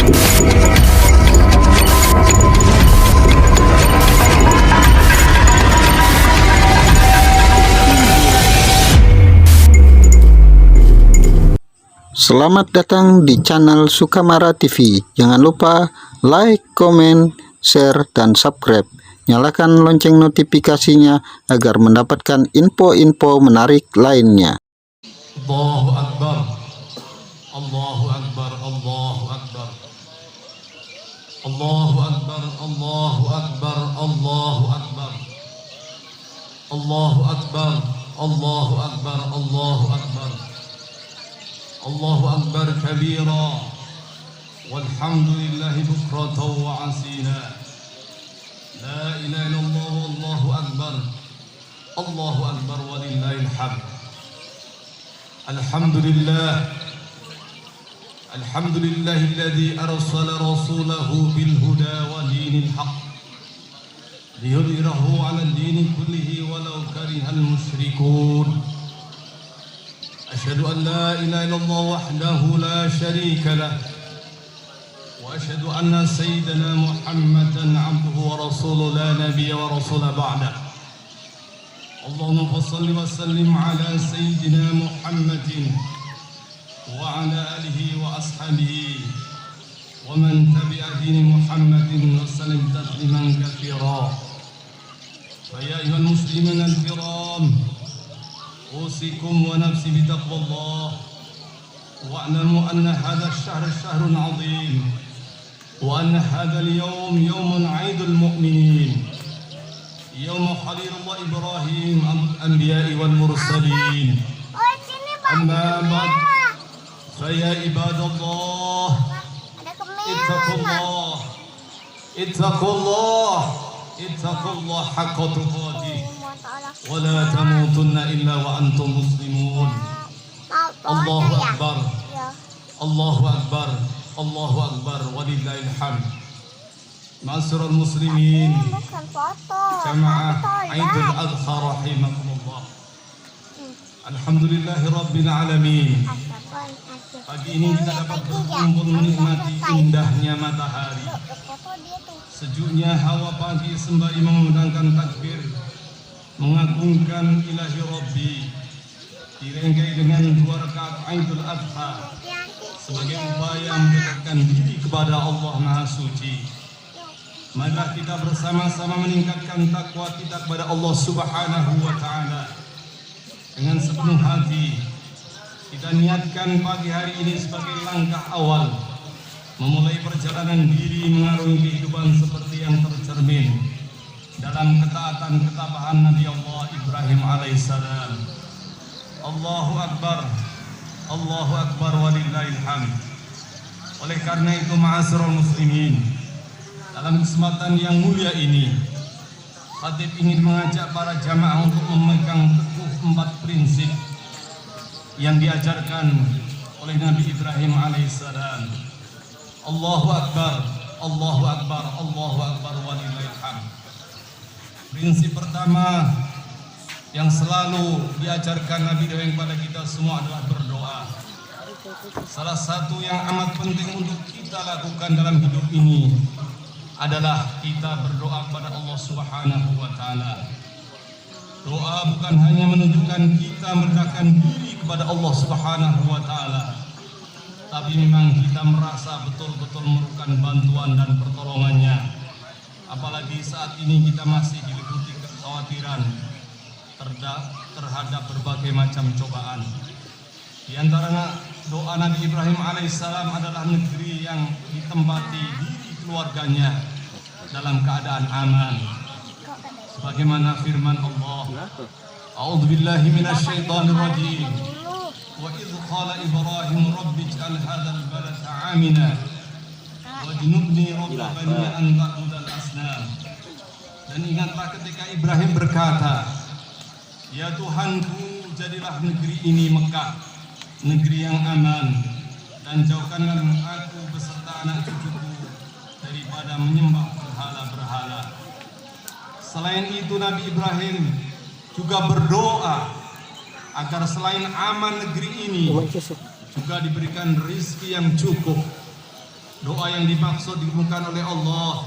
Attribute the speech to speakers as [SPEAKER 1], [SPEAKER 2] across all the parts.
[SPEAKER 1] Selamat datang di channel Sukamara TV. Jangan lupa like, komen, share, dan subscribe. Nyalakan lonceng notifikasinya agar mendapatkan info-info menarik lainnya.
[SPEAKER 2] Allahu Akbar, Allahu Akbar, Allahu Akbar, Allahu Akbar, Allahu Akbar, Allahu Akbar, Allahu Akbar, Allahu Akbar, Allahu Akbar, Allahu Akbar kabira, walhamdulillahi bukratan wa asila, la ilaha illallah, wallahu akbar, Allahu Akbar walillahil hamd. Alhamdulillah, alhamdulillahilladzi arsala rasulahu bil huda wa dinil haqq liyudhhirahu 'ala ad-dini kullihi walau karihal musyrikun. Asyhadu an la ilaha illallah wahdahu la syarika lah wa asyhadu anna sayyidana Muhammadan 'abduhu wa rasuluhu la nabiyya wa rasula ba'da. Allahumma salli wa sallim ala sayyidina Muhammadin wa ala alihi wa ashabihi wa man tabi'a dini Muhammadin wa sallim tasliman katsira. Fa ya ayyuhal muslimin al-kiram, usikum wa nafsi bi taqwallah wa'lamu anna hadha ash-shahr shahrun 'azim wa anna hadha al-yawm yawmun 'aidul mu'minin, يوم خليل الله إبراهيم الأنبياء والمرسلين. أما بعد فيا عباد الله اتقوا الله اتقوا الله اتقوا الله حق تقاته ولا تموتن إلا وأنتم مسلمون. الله أكبر الله أكبر الله أكبر ولله الحمد. Ma'asyiral muslimin, jamaah Idul Adha rahimakumullah. Alhamdulillahi rabbil alamin. Pagi ini kita dapat berkumpul menikmati indahnya matahari, sejuknya hawa pagi sembari mengundangkan takbir, mengagungkan ilahi Rabbi, direnggai dengan 2 rakaat Idul Adha sebagai upaya mendekatkan diri kepada Allah Maha Suci. Marilah kita bersama-sama meningkatkan takwa kita kepada Allah Subhanahu wa Ta'ala. Dengan sepenuh hati kita niatkan pagi hari ini sebagai langkah awal memulai perjalanan diri mengarungi kehidupan seperti yang tercermin dalam ketaatan ketabahan Nabi Allah Ibrahim alaihissalam. Allahu Akbar, Allahu Akbar walillahil hamd. Oleh karena itu, ma'asyiral muslimin, dalam kesempatan yang mulia ini, khatib ingin mengajak para jamaah untuk memegang teguh 4 prinsip yang diajarkan oleh Nabi Ibrahim alaihissalam. Allahu Akbar, Allahu Akbar, Allahu Akbar walillahil hamd. Prinsip pertama yang selalu diajarkan Nabi Ibrahim kepada kita semua adalah berdoa. Salah satu yang amat penting untuk kita lakukan dalam hidup ini adalah kita berdoa kepada Allah Subhanahu wa Ta'ala. Doa bukan hanya menunjukkan kita merendahkan diri kepada Allah Subhanahu wa Ta'ala, tapi memang kita merasa betul-betul memerlukan bantuan dan pertolongannya. Apalagi saat ini kita masih diliputi kekhawatiran terhadap berbagai macam cobaan. Di antara doa Nabi Ibrahim alaihissalam adalah negeri yang ditempati diri keluarganya dalam keadaan aman, sebagaimana firman Allah, A'udzubillahi minasyaitonir rajim, wa idz qala Ibrahim rabbi ij'al hadzal balada 'amina wajnubni rabbani an ta'budal asnam. Dan ingatlah ketika Ibrahim berkata, ya Tuhanku, jadilah negeri ini Mekah, negeri yang aman, dan jauhkanlah aku beserta anak cucuku daripada menyembah berhala-berhala. Selain itu, Nabi Ibrahim juga berdoa agar selain aman negeri ini juga diberikan rizki yang cukup, Doa yang dimaksud diberikan oleh Allah.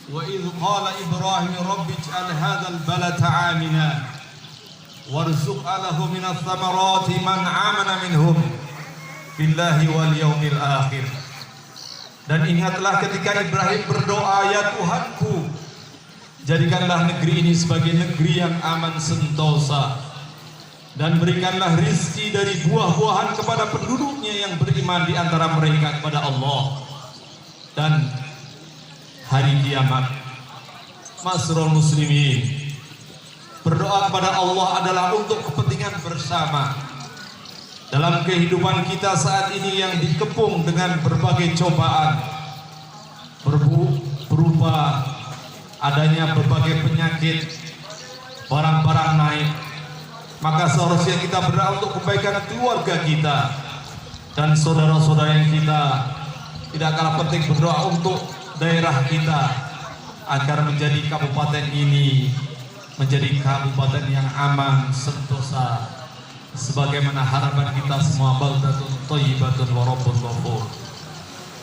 [SPEAKER 2] Wa idh qala Ibrahim rabbi ij'al hadzal balada amina warzuq ahlahu minats thamarati man amana minhum billahi wal yaumil akhir. Dan ingatlah ketika Ibrahim berdoa, ya Tuhanku, jadikanlah negeri ini sebagai negeri yang aman sentosa, dan berikanlah rizki dari buah-buahan kepada penduduknya yang beriman di antara mereka kepada Allah dan hari kiamat. Masrul muslimin, berdoa kepada Allah adalah untuk kepentingan bersama. Dalam kehidupan kita saat ini yang dikepung dengan berbagai cobaan, berupa adanya berbagai penyakit, barang-barang naik, maka seharusnya kita berdoa untuk kebaikan keluarga kita dan saudara-saudara yang kita. Tidak kalah penting berdoa untuk daerah kita agar menjadi kabupaten ini menjadi kabupaten yang aman sentosa, sebagaimana harapan kita semua. Baldatun thayyibatun wa rabbun ghafur.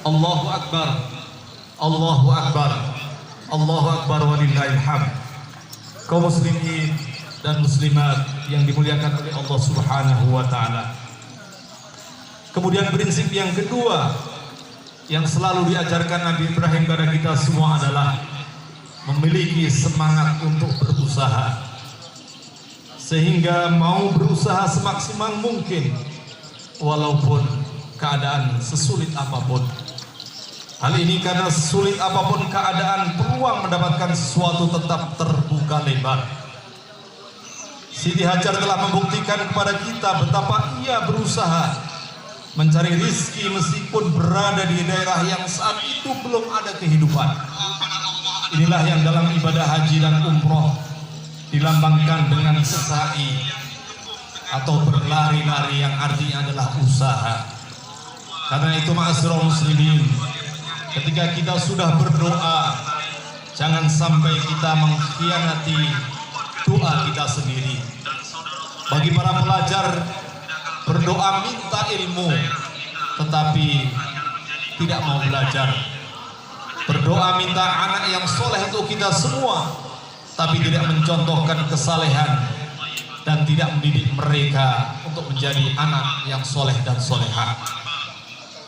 [SPEAKER 2] Allahu akbar, Allahu akbar, Allahu akbar walillahil hamd. Kaum muslimin dan muslimat yang dimuliakan oleh Allah Subhanahu wa taala. Kemudian prinsip yang kedua yang selalu diajarkan Nabi Ibrahim kepada kita semua adalah memiliki semangat untuk berusaha, sehingga mau berusaha semaksimal mungkin walaupun keadaan sesulit apapun. Hal ini karena sulit apapun keadaan, peluang mendapatkan sesuatu tetap terbuka lebar. Siti Hajar telah membuktikan kepada kita betapa ia berusaha mencari rizki meskipun berada di daerah yang saat itu belum ada kehidupan. Inilah yang dalam ibadah haji dan umroh dilambangkan dengan sesa'i atau berlari-lari, yang artinya adalah usaha. Karena itu ma'asyiral muslimin, ketika kita sudah berdoa, jangan sampai kita mengkhianati doa kita sendiri. Bagi para pelajar, berdoa minta ilmu tetapi tidak mau belajar. Berdoa minta anak yang soleh untuk kita semua, tapi tidak mencontohkan kesalehan dan tidak mendidik mereka untuk menjadi anak yang soleh dan solehah.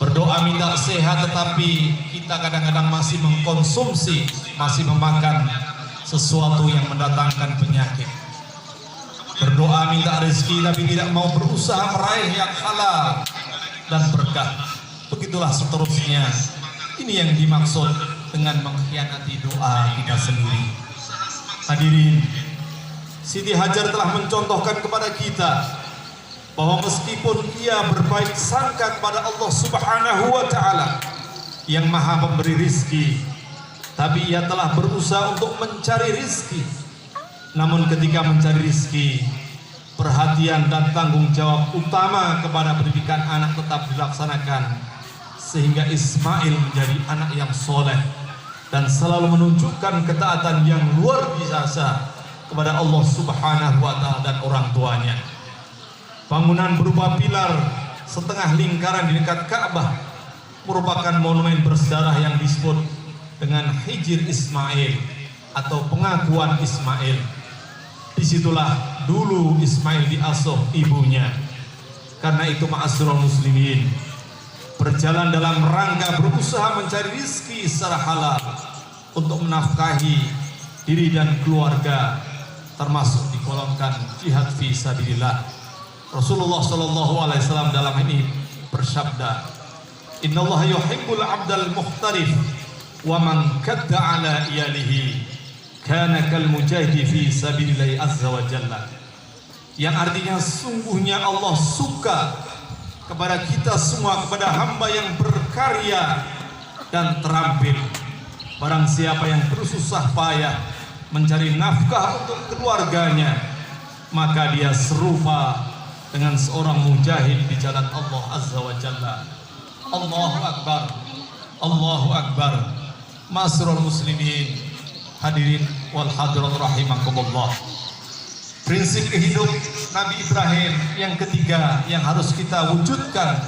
[SPEAKER 2] Berdoa minta sehat, tetapi kita kadang-kadang masih mengkonsumsi, masih memakan sesuatu yang mendatangkan penyakit. Berdoa minta rezeki, tapi tidak mau berusaha meraih yang halal dan berkah. Begitulah seterusnya. Ini yang dimaksud dengan mengkhianati doa kita sendiri. Hadirin, Siti Hajar telah mencontohkan kepada kita bahwa meskipun ia berbaik sangka kepada Allah Subhanahu wa taala yang Maha Pemberi rizki, tapi ia telah berusaha untuk mencari rizki. Namun ketika mencari rizki, perhatian dan tanggung jawab utama kepada pendidikan anak tetap dilaksanakan, sehingga Ismail menjadi anak yang soleh dan selalu menunjukkan ketaatan yang luar biasa kepada Allah Subhanahu wa taala dan orang tuanya. Bangunan berupa pilar setengah lingkaran di dekat Ka'bah merupakan monumen bersejarah yang disebut dengan Hijr Ismail atau pengakuan Ismail. Disitulah dulu Ismail diasuh ibunya. Karena itu ma'asyiral muslimin, berjalan dalam rangka berusaha mencari rizki secara halal untuk menafkahi diri dan keluarga, termasuk digolongkan jihad fi sabilillah. Rasulullah sallallahu alaihi wasallam dalam ini bersabda, "Innallaha yuhibbul 'abdal mukhtarif wa man kadda 'ala iyalihi kana kal mujahidi fi sabilillah azza wa jalla." Yang artinya sungguhnya Allah suka kepada kita semua, kepada hamba yang berkarya dan terampil. Barang siapa yang bersusah payah mencari nafkah untuk keluarganya, maka dia serupa dengan seorang mujahid di jalan Allah azza wa jalla. Allahu akbar, Allahu akbar. Masrul muslimin, hadirin wal hadirat rahimakumullah. Prinsip hidup Nabi Ibrahim yang ketiga yang harus kita wujudkan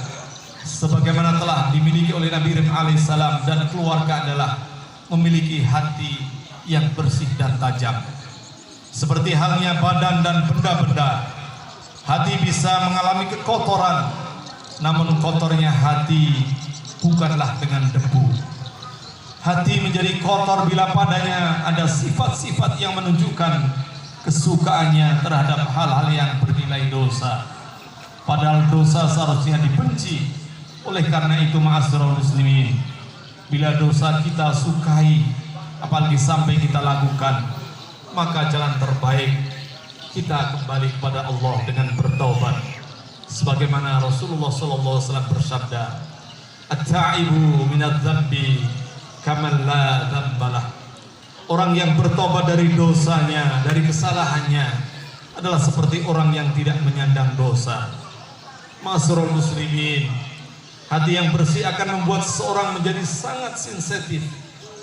[SPEAKER 2] sebagaimana telah dimiliki oleh Nabi Ibrahim alaihissalam, dan keluarga adalah memiliki hati yang bersih dan tajam. Seperti halnya badan dan benda-benda, hati bisa mengalami kekotoran, namun kotornya hati bukanlah dengan debu. Hati menjadi kotor bila padanya ada sifat-sifat yang menunjukkan kesukaannya terhadap hal-hal yang bernilai dosa. Padahal dosa seharusnya dibenci. Oleh karena itu, ma'asyiral muslimin, bila dosa kita sukai, apalagi sampai kita lakukan, maka jalan terbaik kita kembali kepada Allah dengan bertaubat. Sebagaimana Rasulullah SAW bersabda, "At-ta'ibu minadz-dzambi kaman la dzambalah." Orang yang bertobat dari dosanya, dari kesalahannya, adalah seperti orang yang tidak menyandang dosa. Ma'asyiral muslimin, hati yang bersih akan membuat seseorang menjadi sangat sensitif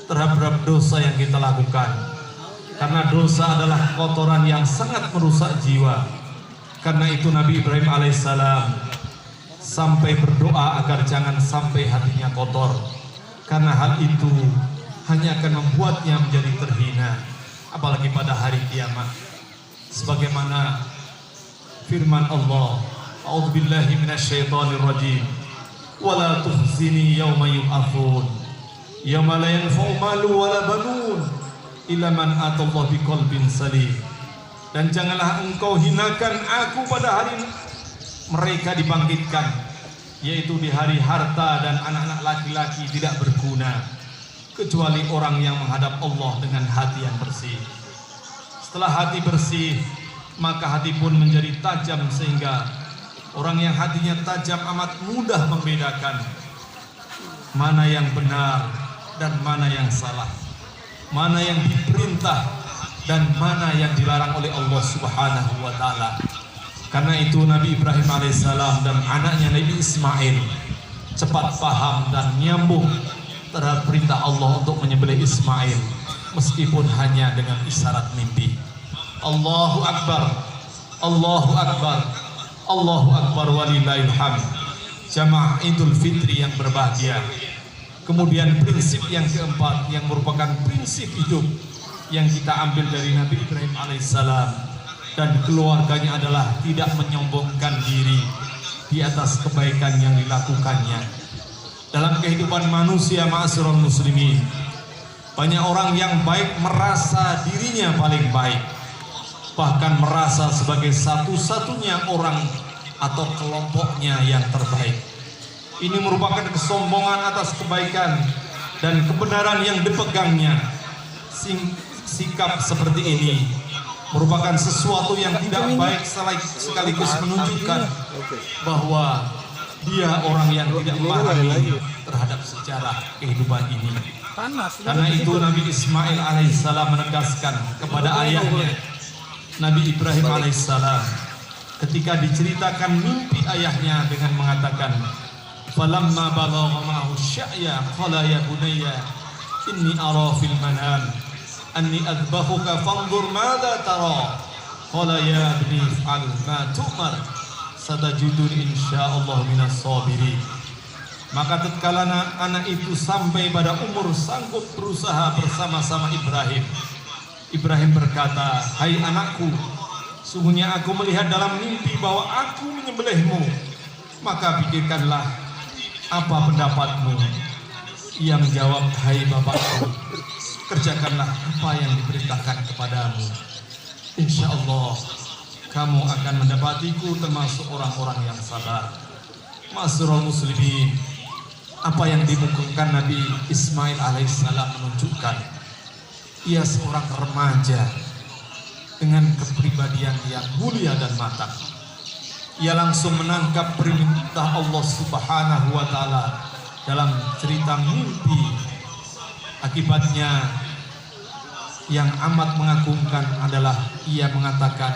[SPEAKER 2] terhadap dosa yang kita lakukan. Karena dosa adalah kotoran yang sangat merusak jiwa. Karena itu Nabi Ibrahim alaihissalam sampai berdoa agar jangan sampai hatinya kotor. Karena hal itu hanya akan membuatnya menjadi terhina, apalagi pada hari kiamat. Sebagaimana firman Allah, "A'udzubillahi minasyaitonirrajim. Wala tuhzini yauma yub'atsun. Yauma la yanfa'u malu wala banun illa man atallaha biqalbin salim." Dan janganlah engkau hinakan aku pada hari mereka dibangkitkan, yaitu di hari harta dan anak-anak laki-laki tidak berguna kecuali orang yang menghadap Allah dengan hati yang bersih. Setelah hati bersih, maka hati pun menjadi tajam, sehingga orang yang hatinya tajam amat mudah membedakan mana yang benar dan mana yang salah, mana yang diperintah dan mana yang dilarang oleh Allah Subhanahu wa taala. Karena itu Nabi Ibrahim alaihissalam dan anaknya Nabi Ismail cepat paham dan nyambung terhadap perintah Allah untuk menyembelih Ismail, meskipun hanya dengan isyarat mimpi. Allahu Akbar, Allahu Akbar, Allahu Akbar, walillahil hamd. Jamaah Idul Fitri yang berbahagia. Kemudian prinsip yang keempat, yang merupakan prinsip hidup yang kita ambil dari Nabi Ibrahim alaihissalam dan keluarganya, adalah tidak menyombongkan diri di atas kebaikan yang dilakukannya. Dalam kehidupan manusia, ma'asyiral muslimin, banyak orang yang baik merasa dirinya paling baik, bahkan merasa sebagai satu-satunya orang atau kelompoknya yang terbaik. Ini merupakan kesombongan atas kebaikan dan kebenaran yang dipegangnya. Sikap seperti ini merupakan sesuatu yang tidak baik, sekaligus menunjukkan bahwa dia orang yang tidak memahami terhadap sejarah kehidupan ini. Karena itu Nabi Ismail alaihissalam menegaskan kepada ayahnya Nabi Ibrahim alaihissalam ketika diceritakan mimpi ayahnya dengan mengatakan, "Falamma balagha ma'ahu sya'ya qala ya bunayya inni ara fil manam anni adbahuka fanzur madza tara qala ya ibni if'al ma tu'mar satajudun insyaallah minas sabirin." Maka tatkala anak itu sampai pada umur sanggup berusaha bersama-sama Ibrahim, Ibrahim berkata, "Hai anakku, sungguhnya aku melihat dalam mimpi bahwa aku menyembelihmu, maka pikirkanlah apa pendapatmu." Ia menjawab, "Hai bapakku, kerjakanlah apa yang diperintahkan kepadamu. Insya Allah kamu akan mendapatiku termasuk orang-orang yang sabar." Ma'asyiral muslimin, apa yang dimukakan Nabi Ismail alaihissalam menunjukkan ia seorang remaja dengan kepribadian yang mulia dan matang. Ia langsung menangkap perintah Allah Subhanahu wa taala dalam cerita mimpi. Akibatnya yang amat mengagumkan adalah ia mengatakan,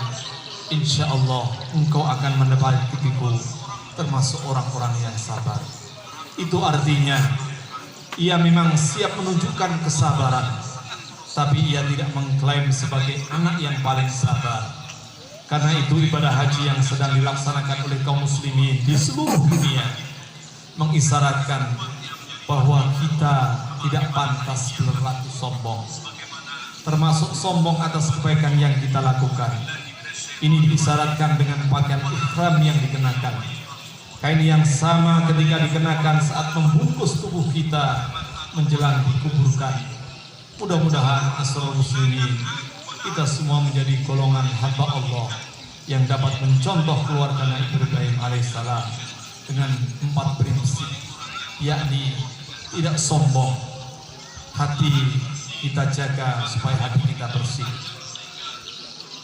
[SPEAKER 2] "Insya Allah engkau akan mendapatiku termasuk orang-orang yang sabar." Itu artinya ia memang siap menunjukkan kesabaran, tapi ia tidak mengklaim sebagai anak yang paling sabar. Karena itu ibadah haji yang sedang dilaksanakan oleh kaum muslimin di seluruh dunia mengisyaratkan bahwa kita tidak pantas berlaku sombong, termasuk sombong atas kebaikan yang kita lakukan. Ini diisyaratkan dengan pakaian ihram yang dikenakan, kain yang sama ketika dikenakan saat membungkus tubuh kita menjelang dikuburkan. Mudah-mudahan asrul muslimin, kita semua menjadi golongan hamba Allah yang dapat mencontoh keluarga Nabi Ibrahim alaihissalam dengan 4 prinsip, yakni tidak sombong, hati kita jaga supaya hati kita bersih,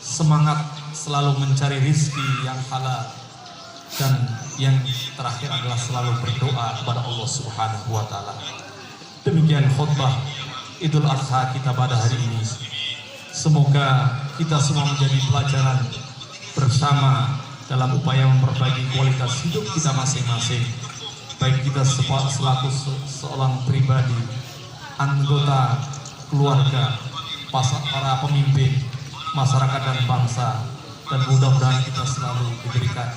[SPEAKER 2] semangat selalu mencari rizki yang halal, dan yang terakhir adalah selalu berdoa kepada Allah Subhanahu wa Ta'ala. Demikian khutbah Idul Adha kita pada hari ini. Semoga kita semua menjadi pelajaran bersama dalam upaya memperbaiki kualitas hidup kita masing-masing, baik kita selaku seorang pribadi, anggota keluarga, para pemimpin, masyarakat dan bangsa, dan mudah-mudahan kita selalu diberikan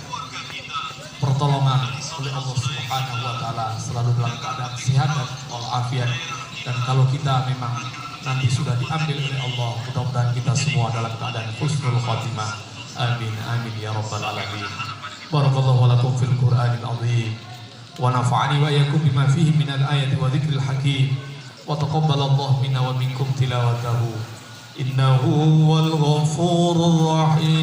[SPEAKER 2] pertolongan oleh Allah Subhanahu wa Ta'ala, selalu dalam keadaan sehat dan walafiat. Dan kalau kita memang nanti sudah diambil oleh Allah, mudah-mudahan kita semua dalam keadaan husnul khatimah. Amin amin ya rabbal alamin. Barakallahu lakum fil Qur'anil azim wa nafa'ani wa iyyakum bima fihi minal ayati wa dzikril hakim wa taqabbalallahu minna wa minkum tilawatahu innahu huwal ghafurur rahim.